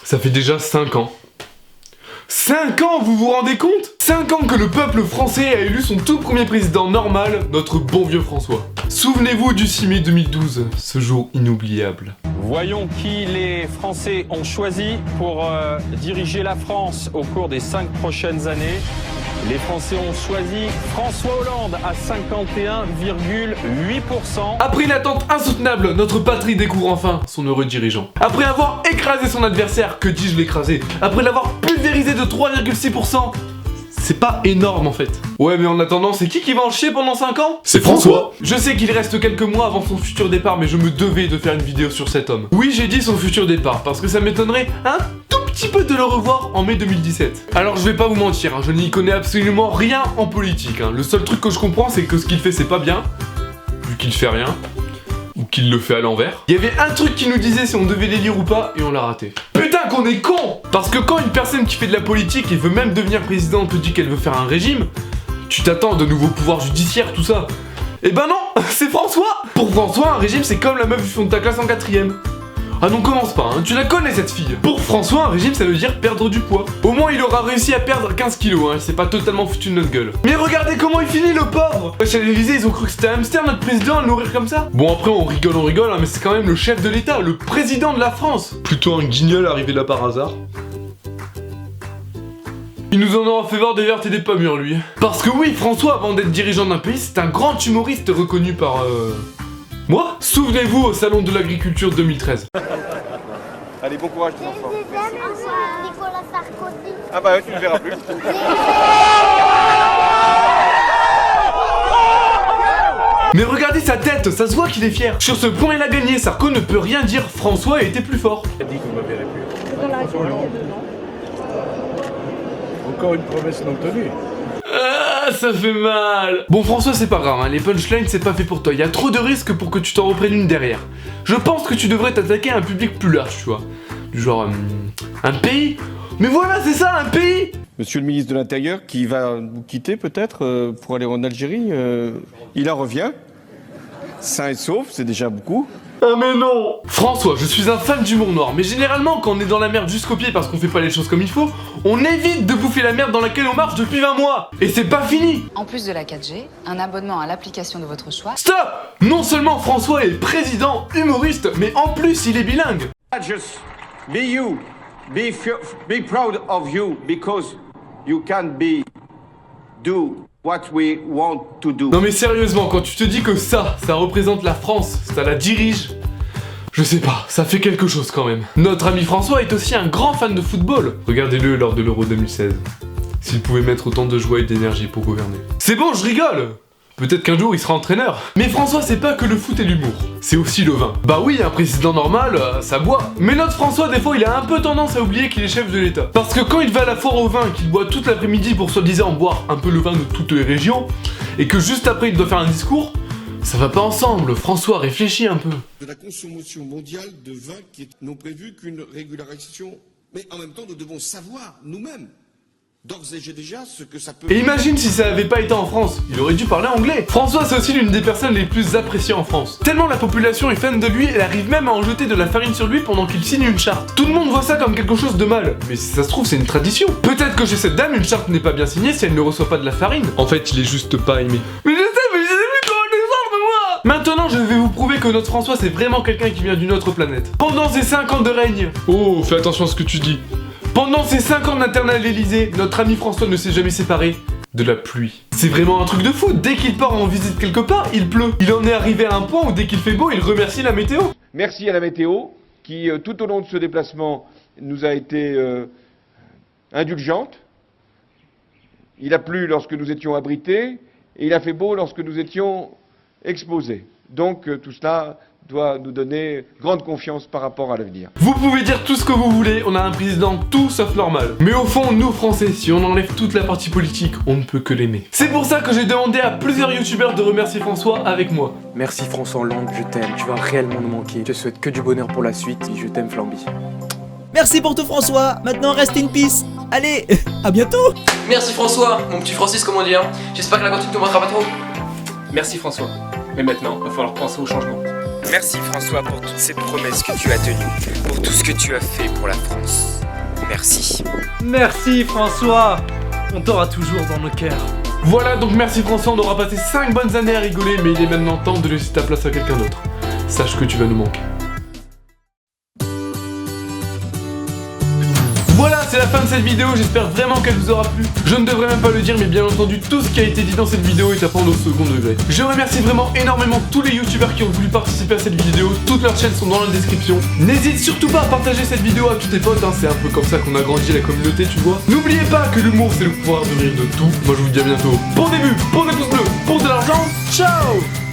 Ça fait déjà 5 ans. 5 ans, vous vous rendez compte? 5 ans que le peuple français a élu son tout premier président normal, notre bon vieux François. Souvenez-vous du 6 mai 2012, ce jour inoubliable. Voyons qui les Français ont choisi pour diriger la France au cours des 5 prochaines années. Les Français ont choisi François Hollande à 51,8%. Après une attente insoutenable, notre patrie découvre enfin son heureux dirigeant. Après avoir écrasé son adversaire, que dis-je l'écraser? Après l'avoir pulvérisé de 3,6%. C'est pas énorme en fait. Ouais, mais en attendant, c'est qui va en chier pendant 5 ans? C'est François. Je sais qu'il reste quelques mois avant son futur départ, mais je me devais de faire une vidéo sur cet homme. Oui, j'ai dit son futur départ, parce que ça m'étonnerait un tout petit peu de le revoir en mai 2017. Alors je vais pas vous mentir, je n'y connais absolument rien en politique. Le seul truc que je comprends, c'est que ce qu'il fait, c'est pas bien, vu qu'il fait rien, ou qu'il le fait à l'envers. Il y avait un truc qui nous disait si on devait l'élire ou pas, et on l'a raté. Putain qu'on est con! Parce que quand une personne qui fait de la politique et veut même devenir président te dit qu'elle veut faire un régime, tu t'attends à de nouveaux pouvoirs judiciaires, tout ça. Eh ben non, c'est François! Pour François, un régime c'est comme la meuf du fond de ta classe en 4ème. Ah non, commence pas, tu la connais cette fille. Pour François, un régime ça veut dire perdre du poids. Au moins il aura réussi à perdre 15 kilos, il s'est pas totalement foutu de notre gueule. Mais regardez comment il finit le pauvre! Wesh, à l'Elysée ils ont cru que c'était un hamster notre président à le nourrir comme ça. Bon après on rigole, mais c'est quand même le chef de l'État, le président de la France. Plutôt un guignol arrivé là par hasard. Il nous en aura fait voir des vertes et des pas mûres lui. Parce que oui, François avant d'être dirigeant d'un pays, c'est un grand humoriste reconnu par moi? Souvenez-vous au salon de l'agriculture 2013. Allez, bon courage les enfants. Nicolas Sarkozy. Ah bah ouais, tu ne le verras plus. Mais regardez sa tête, ça se voit qu'il est fier. Sur ce point il a gagné, Sarko ne peut rien dire, François a été plus fort. Il a dit qu'il ne me verrait plus. Encore une promesse non tenue. Ah, ça fait mal. Bon François c'est pas grave, les punchlines c'est pas fait pour toi, il y a trop de risques pour que tu t'en reprennes une derrière. Je pense que tu devrais t'attaquer à un public plus large, tu vois. Du genre, un pays. Mais voilà, c'est ça, un pays. Monsieur le ministre de l'Intérieur, qui va nous quitter peut-être pour aller en Algérie, il en revient. Sain et sauf, c'est déjà beaucoup. Ah mais non! François, je suis un fan d'humour noir, mais généralement quand on est dans la merde jusqu'au pied parce qu'on fait pas les choses comme il faut, on évite de bouffer la merde dans laquelle on marche depuis 20 mois! Et c'est pas fini! En plus de la 4G, un abonnement à l'application de votre choix. Stop! Non seulement François est président, humoriste, mais en plus il est bilingue! Just be you, be proud of you, because you can do what we want to do. Non mais sérieusement, quand tu te dis que ça représente la France, ça la dirige, je sais pas, ça fait quelque chose quand même. Notre ami François est aussi un grand fan de football. Regardez-le lors de l'Euro 2016. S'il pouvait mettre autant de joie et d'énergie pour gouverner. C'est bon, je rigole! Peut-être qu'un jour il sera entraîneur. Mais François c'est pas que le foot et l'humour, c'est aussi le vin. Bah oui, un président normal, ça boit. Mais notre François des fois il a un peu tendance à oublier qu'il est chef de l'État. Parce que quand il va à la foire au vin, qu'il boit toute l'après-midi pour soi-disant boire un peu le vin de toutes les régions, et que juste après il doit faire un discours, ça va pas ensemble. François, réfléchis un peu. De la consommation mondiale de vin qui n'ont prévu qu'une régularisation. Mais en même temps nous devons savoir nous-mêmes d'ores et déjà ce que ça peut... Et imagine si ça avait pas été en France, il aurait dû parler anglais. François c'est aussi l'une des personnes les plus appréciées en France. Tellement la population est fan de lui, elle arrive même à en jeter de la farine sur lui pendant qu'il signe une charte. Tout le monde voit ça comme quelque chose de mal, mais si ça se trouve c'est une tradition. Peut-être que chez cette dame une charte n'est pas bien signée si elle ne reçoit pas de la farine. En fait il est juste pas aimé. Mais je sais plus comment défendre moi. Maintenant je vais vous prouver que notre François c'est vraiment quelqu'un qui vient d'une autre planète. Pendant ces 5 ans de règne... Oh, fais attention à ce que tu dis. Pendant ces 5 ans d'internat à l'Elysée, notre ami François ne s'est jamais séparé de la pluie. C'est vraiment un truc de fou, dès qu'il part en visite quelque part, il pleut. Il en est arrivé à un point où dès qu'il fait beau, il remercie la météo. Merci à la météo qui, tout au long de ce déplacement, nous a été indulgente. Il a plu lorsque nous étions abrités et il a fait beau lorsque nous étions exposés. Donc tout cela doit nous donner grande confiance par rapport à l'avenir. Vous pouvez dire tout ce que vous voulez, on a un président tout sauf normal. Mais au fond, nous Français, si on enlève toute la partie politique, on ne peut que l'aimer. C'est pour ça que j'ai demandé à plusieurs youtubeurs de remercier François avec moi. Merci François Hollande, je t'aime, tu vas réellement nous manquer. Je te souhaite que du bonheur pour la suite et je t'aime Flamby. Merci pour tout François, maintenant reste in peace. Allez, à bientôt. Merci François, mon petit Francis comme on dit J'espère que la cantine ne te manquera pas trop. Merci François, mais maintenant, il va falloir penser au changement. Merci François pour toutes ces promesses que tu as tenues, pour tout ce que tu as fait pour la France. Merci. Merci François. On t'aura toujours dans nos cœurs. Voilà, donc merci François, on aura passé 5 bonnes années à rigoler, mais il est maintenant temps de laisser ta place à quelqu'un d'autre. Sache que tu vas nous manquer. Voilà, c'est la fin de cette vidéo, j'espère vraiment qu'elle vous aura plu. Je ne devrais même pas le dire, mais bien entendu, tout ce qui a été dit dans cette vidéo est à prendre au second degré. Je remercie vraiment énormément tous les youtubeurs qui ont voulu participer à cette vidéo, toutes leurs chaînes sont dans la description. N'hésite surtout pas à partager cette vidéo à tous tes potes, hein. C'est un peu comme ça qu'on a grandi la communauté, tu vois. N'oubliez pas que l'humour c'est le pouvoir de rire de tout. Moi je vous dis à bientôt pour des vues, pour des pouces bleus, pour de l'argent, ciao.